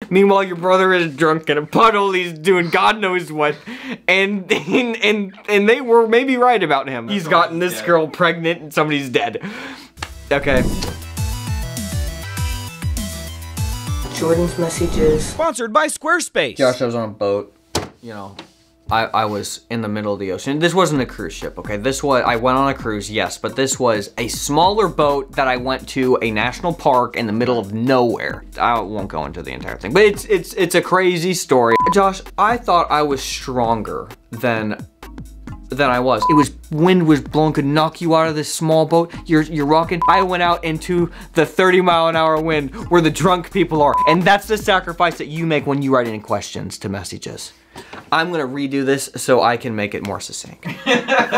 Meanwhile, your brother is drunk in a puddle. He's doing God knows what, and they were maybe right about him. He's gotten this girl pregnant and somebody's dead. Okay. Jordan's messages. Sponsored by Squarespace. Josh, I was on a boat. You know, I was in the middle of the ocean. This wasn't a cruise ship, okay? I went on a cruise, yes, but this was a smaller boat that I went to a national park in the middle of nowhere. I won't go into the entire thing, but it's a crazy story. Josh, I thought I was stronger than I was. Wind was blowing, could knock you out of this small boat. You're rocking. I went out into the 30-mile-an-hour wind where the drunk people are. And that's the sacrifice that you make when you write in questions to messages. I'm gonna redo this so I can make it more succinct.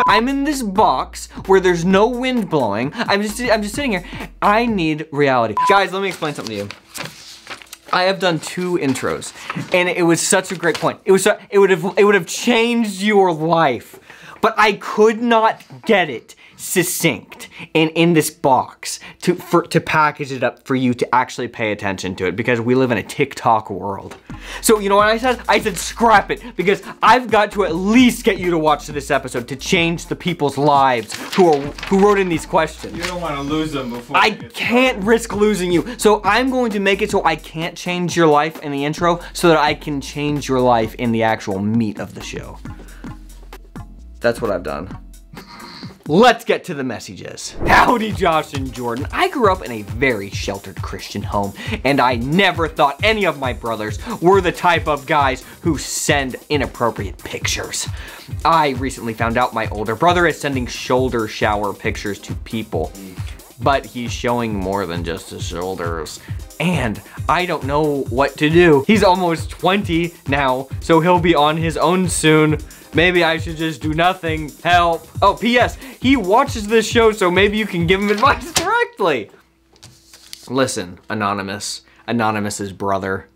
I'm in this box where there's no wind blowing. I'm just sitting here. I need reality. Guys, let me explain something to you. I have done 2 intros, and it was such a great point. It would have changed your life, but I could not get it succinct and in this box to package it up for you to actually pay attention to it, because we live in a TikTok world. So you know what I said? I said scrap it, because I've got to at least get you to watch this episode to change the people's lives who wrote in these questions. You don't want to lose them before. I can't risk losing you. So I'm going to make it so I can't change your life in the intro so that I can change your life in the actual meat of the show. That's what I've done. Let's get to the messages. Howdy, Josh and Jordan. I grew up in a very sheltered Christian home, and I never thought any of my brothers were the type of guys who send inappropriate pictures. I recently found out my older brother is sending shoulder shower pictures to people, but he's showing more than just his shoulders. And I don't know what to do. He's almost 20 now, so he'll be on his own soon. Maybe I should just do nothing. Help. Oh, P.S. He watches this show, so maybe you can give him advice directly. Listen, Anonymous. Anonymous's brother.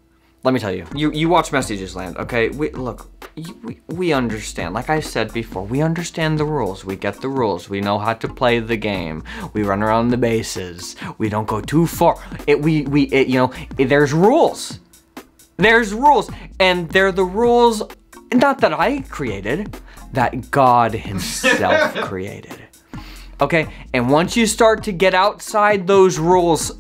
Let me tell you. You watch Messages Land, okay? We understand. Like I said before, we understand the rules. We get the rules. We know how to play the game. We run around the bases. We don't go too far. There's rules. There's rules. And they're the rules, not that I created, that God himself created. Okay, and once you start to get outside those rules,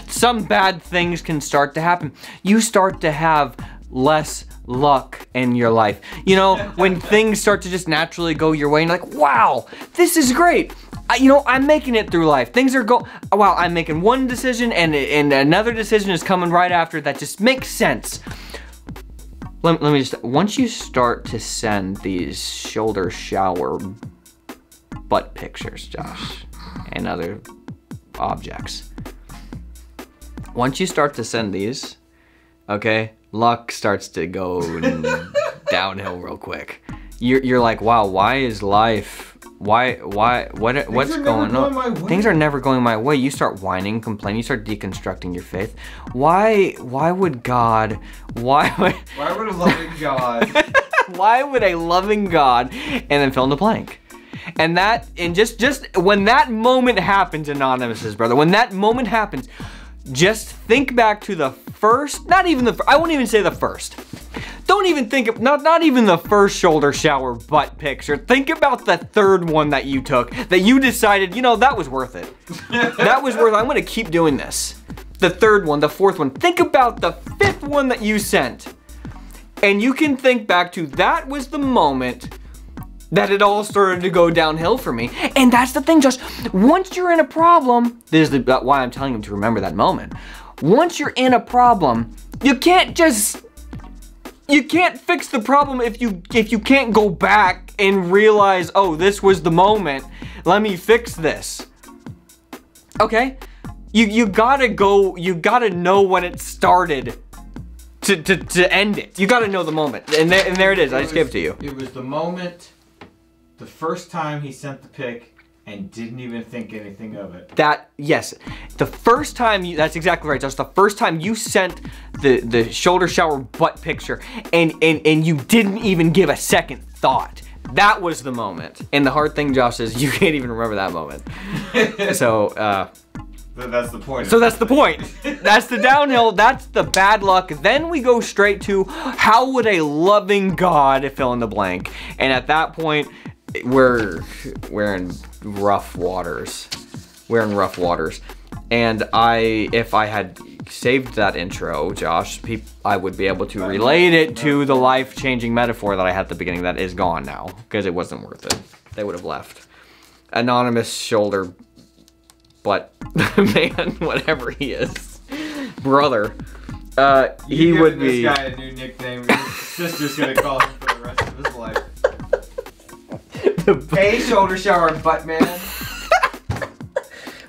some bad things can start to happen. You start to have less luck in your life. You know, when things start to just naturally go your way and you're like, wow, this is great. I'm making it through life. Things are wow, I'm making one decision and another decision is coming right after that just makes sense. Let me just, once you start to send these shoulder shower butt pictures, Josh, and other objects, once you start to send these, okay, luck starts to go downhill real quick. You're like, wow, why is life, what's going on? Things are never going my way. You start whining, complaining, you start deconstructing your faith. Why would God, why would a loving God, why would a loving God, and then fill in the blank. And just when that moment happens, Anonymous's brother, when that moment happens, just think back to the first, I won't even say the first. Don't even think of, not even the first shoulder shower butt picture. Think about the third one that you took, that you decided, that was worth it. That was worth it. I'm gonna keep doing this. The third one, the fourth one. Think about the fifth one that you sent. And you can think back to, that was the moment that it all started to go downhill for me. And that's the thing, Josh. Once you're in a problem, this is why I'm telling him to remember that moment. Once you're in a problem, you can't fix the problem if you can't go back and realize, oh, this was the moment. Let me fix this. Okay? You gotta know when it started to end it. You gotta know the moment. And there it is. I just gave it to you. It was the moment, the first time he sent the pic and didn't even think anything of it. Yes. The first time that's exactly right, Josh. The first time you sent the shoulder shower butt picture and you didn't even give a second thought. That was the moment. And the hard thing, Josh, is you can't even remember that moment. So, That's the point. So that's the point. That's the downhill. That's the bad luck. Then we go straight to how would a loving God fill in the blank? And at that point, we're in rough waters. We're in rough waters. And if I had saved that intro, Josh, I would be able to relate it to the life-changing metaphor that I had at the beginning that is gone now because it wasn't worth it. They would have left. Anonymous shoulder butt man, whatever he is, brother. He would be. This guy a new nickname. His sister's gonna call him for the rest of his life. Hey, shoulder shower butt man.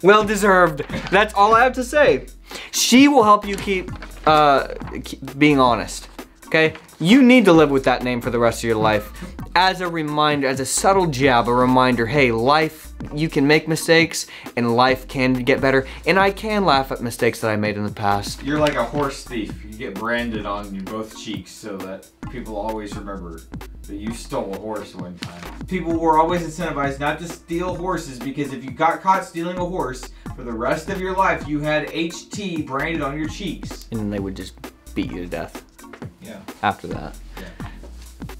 Well deserved. That's all I have to say. She will help you keep being honest. Okay? You need to live with that name for the rest of your life. As a reminder, as a subtle jab, a reminder, hey, life, you can make mistakes and life can get better. And I can laugh at mistakes that I made in the past. You're like a horse thief. You get branded on your both cheeks so that people always remember that you stole a horse one time. People were always incentivized not to steal horses because if you got caught stealing a horse, for the rest of your life, you had HT branded on your cheeks. And then they would just beat you to death. Yeah. After that. Yeah.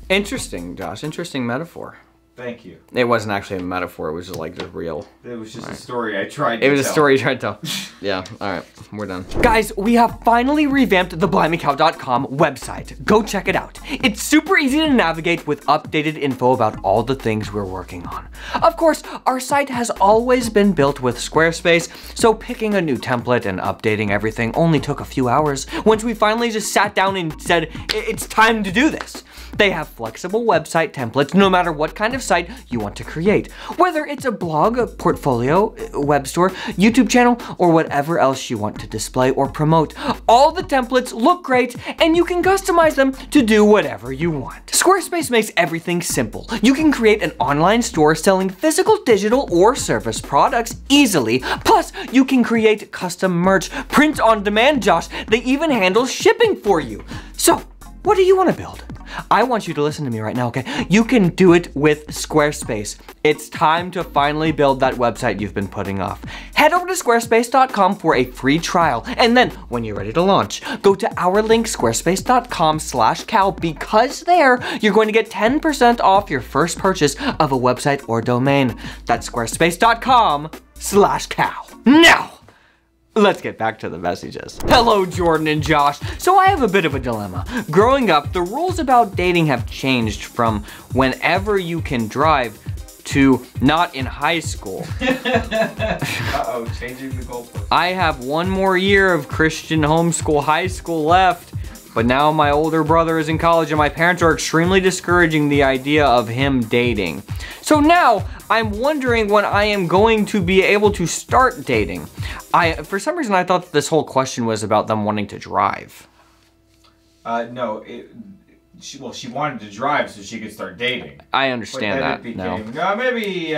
Interesting, Josh. Interesting metaphor. Thank you. It wasn't actually a metaphor. It was just like just real. It was just a story I tried to tell. It was a story you tried to tell. Yeah, all right, we're done. Guys, we have finally revamped the BlimeyCow.com website. Go check it out. It's super easy to navigate with updated info about all the things we're working on. Of course, our site has always been built with Squarespace, so picking a new template and updating everything only took a few hours once we finally just sat down and said, it's time to do this. They have flexible website templates no matter what kind of site you want to create. Whether it's a blog, a portfolio, a web store, YouTube channel, or whatever else you want to display or promote. All the templates look great and you can customize them to do whatever you want. Squarespace makes everything simple. You can create an online store selling physical, digital, or service products easily. Plus, you can create custom merch, print on demand, Josh. They even handle shipping for you. So, what do you want to build? I want you to listen to me right now, okay? You can do it with Squarespace. It's time to finally build that website you've been putting off. Head over to squarespace.com for a free trial. And then when you're ready to launch, go to our link, squarespace.com/cow, because there you're going to get 10% off your first purchase of a website or domain. That's squarespace.com/cow. Now! Let's get back to the messages. Hello, Jordan and Josh. So I have a bit of a dilemma. Growing up, the rules about dating have changed from whenever you can drive to not in high school. Uh-oh, changing the goalpost. I have one more year of Christian homeschool high school left, but now my older brother is in college and my parents are extremely discouraging the idea of him dating. So now, I'm wondering when I am going to be able to start dating. For some reason, I thought that this whole question was about them wanting to drive. No, she wanted to drive so she could start dating. I understand that. It became, no. Maybe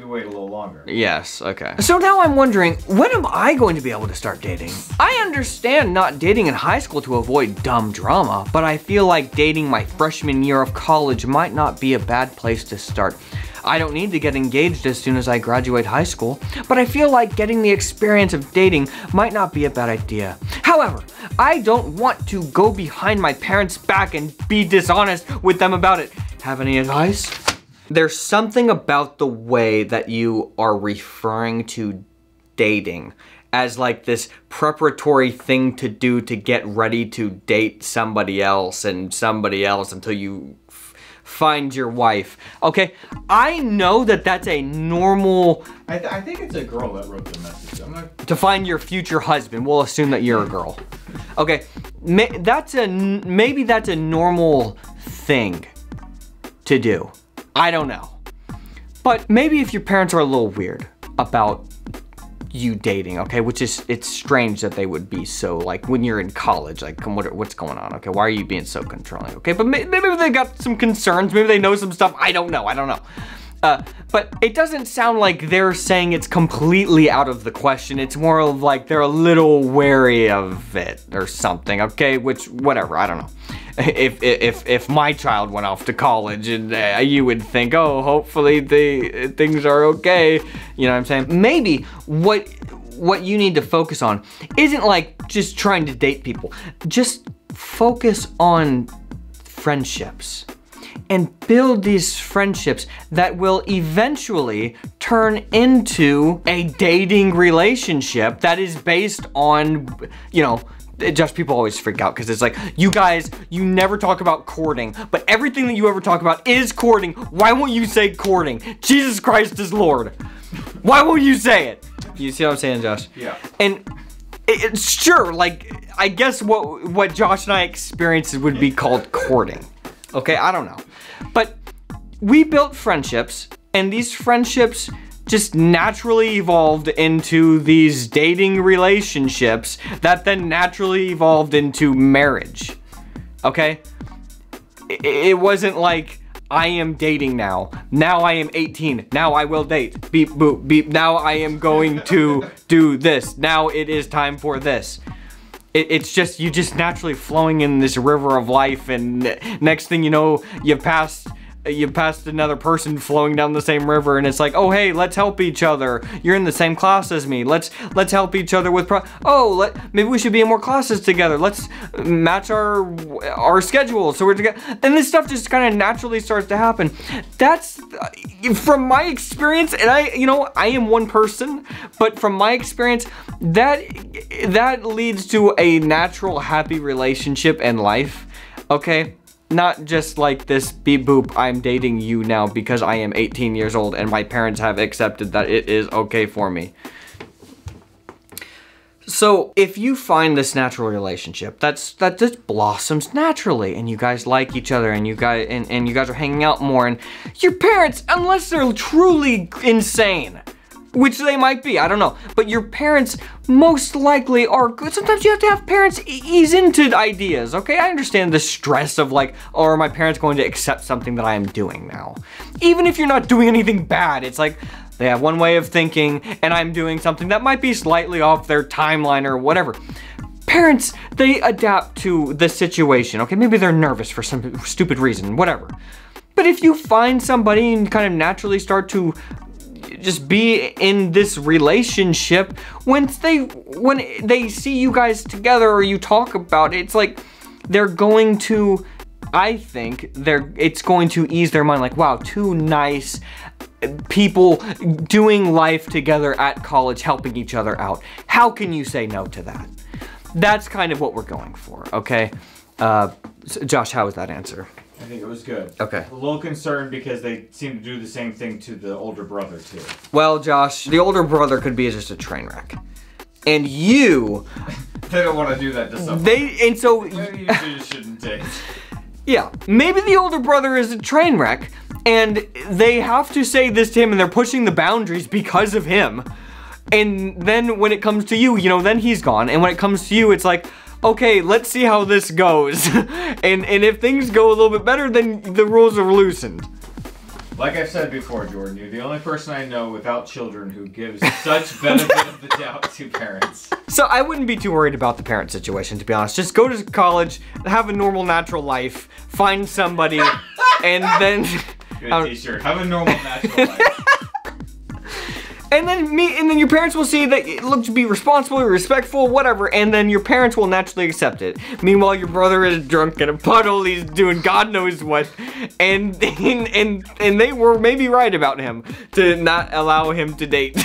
wait a little longer. Yes, okay. So now I'm wondering, when am I going to be able to start dating? I understand not dating in high school to avoid dumb drama, but I feel like dating my freshman year of college might not be a bad place to start. I don't need to get engaged as soon as I graduate high school, but I feel like getting the experience of dating might not be a bad idea. However, I don't want to go behind my parents' back and be dishonest with them about it. Have any advice? There's something about the way that you are referring to dating as like this preparatory thing to do to get ready to date somebody else and somebody else until you find your wife. Okay, I know that that's a normal... I think it's a girl that wrote the message. To find your future husband. We'll assume that you're a girl. Okay, maybe that's a normal thing to do. I don't know. But maybe if your parents are a little weird about you dating, okay, which is, it's strange that they would be so, like, when you're in college, like, what's going on, okay, why are you being so controlling, okay, but maybe they got some concerns, maybe they know some stuff, I don't know. But it doesn't sound like they're saying it's completely out of the question. It's more of like they're a little wary of it or something, okay, which, whatever, I don't know. If my child went off to college and you would think, oh, hopefully things are okay, you know what I'm saying? Maybe what what you need to focus on isn't like just trying to date people. Just focus on friendships and build these friendships that will eventually turn into a dating relationship that is based on, you know, just people always freak out because it's like, you guys, you never talk about courting, but everything that you ever talk about is courting. Why won't you say courting? Jesus Christ is Lord. Why won't you say it? You see what I'm saying, Josh? Yeah. And it's sure, like, I guess what Josh and I experienced would be called courting. Okay, I don't know. But we built friendships, and these friendships just naturally evolved into these dating relationships that then naturally evolved into marriage. Okay? It wasn't like, I am dating now. Now I am 18. Now I will date. Beep, boop, beep. Now I am going to do this. Now it is time for this. It's just, you just naturally flowing in this river of life, and next thing you know, you've passed another person flowing down the same river, and it's like, oh hey, let's help each other. You're in the same class as me. Let's help each other with maybe we should be in more classes together. Let's match our schedule so we're together. And this stuff just kind of naturally starts to happen. That's from my experience, and I am one person, but from my experience, that leads to a natural happy relationship and life. Okay? Not just like this beep boop, I'm dating you now because I am 18 years old and my parents have accepted that it is okay for me. So if you find this natural relationship that just blossoms naturally, and you guys like each other, and you guys are hanging out more, and your parents, unless they're truly insane, which they might be, I don't know, but your parents most likely are good. Sometimes you have to have parents ease into ideas, okay? I understand the stress of like, oh, are my parents going to accept something that I am doing now? Even if you're not doing anything bad, it's like, they have one way of thinking, and I'm doing something that might be slightly off their timeline or whatever. Parents, they adapt to the situation, okay? Maybe they're nervous for some stupid reason, whatever. But if you find somebody and kind of naturally start to just be in this relationship, when they see you guys together or you talk about it, it's like they're going to, I think it's going to ease their mind, like, wow, two nice people doing life together at college, helping each other out. How can you say no to that? That's kind of what we're going for, okay? Josh, how was that answer? I think it was good. Okay. A little concerned because they seem to do the same thing to the older brother too. Well, Josh, the older brother could be just a train wreck. And you... They don't want to do that to someone. Maybe you just shouldn't date. Yeah, maybe the older brother is a train wreck, and they have to say this to him, and they're pushing the boundaries because of him. And then when it comes to you, then he's gone. And when it comes to you, it's like, okay, let's see how this goes. and if things go a little bit better, then the rules are loosened. Like I've said before, Jordan, you're the only person I know without children who gives such benefit of the doubt to parents. So I wouldn't be too worried about the parent situation, to be honest. Just go to college, have a normal, natural life, find somebody, and then... Good t-shirt. Have a normal, natural life. And then your parents will see that you look to be responsible, respectful, whatever, and then your parents will naturally accept it. Meanwhile, your brother is drunk in a puddle, he's doing God knows what, and they were maybe right about him to not allow him to date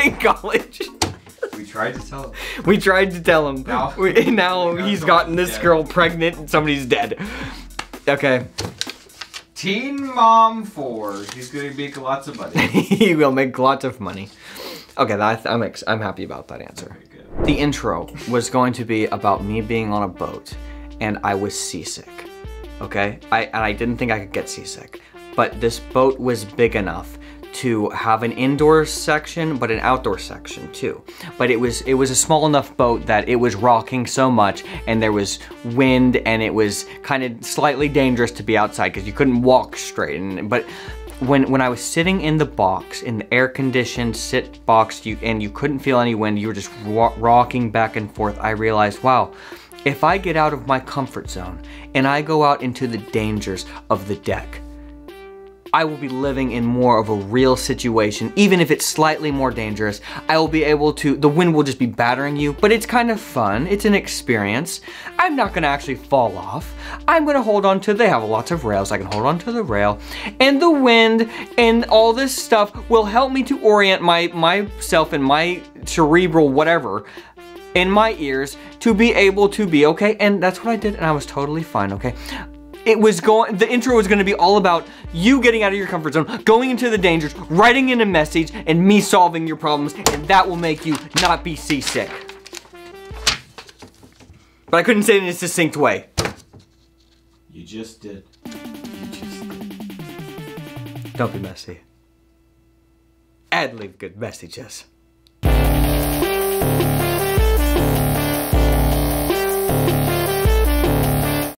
in college. We tried to tell him. We tried to tell him. Now he's gotten this girl pregnant and somebody's dead. Okay. Teen Mom 4. He's gonna make lots of money. He will make lots of money. Okay, I'm happy about that answer. The intro was going to be about me being on a boat, and I was seasick. Okay, I didn't think I could get seasick, but this boat was big enough to have an indoor section, but an outdoor section too. But it was a small enough boat that it was rocking so much, and there was wind, and it was kind of slightly dangerous to be outside because you couldn't walk straight. But when I was sitting in the box, in the air-conditioned sit box, and you couldn't feel any wind, you were just rocking back and forth, I realized, wow, if I get out of my comfort zone and I go out into the dangers of the deck, I will be living in more of a real situation. Even if it's slightly more dangerous, I will be able to, the wind will just be battering you, but it's kind of fun. It's an experience. I'm not gonna actually fall off. I'm gonna hold on to, they have lots of rails. I can hold on to the rail, and the wind and all this stuff will help me to orient myself and my cerebral whatever in my ears to be able to be okay. And that's what I did, and I was totally fine, okay? The intro was gonna be all about you getting out of your comfort zone, going into the dangers, writing in a message, and me solving your problems, and that will make you not be seasick. But I couldn't say it in a succinct way. You just did. You just did. Don't be messy. Ad-lib good messages.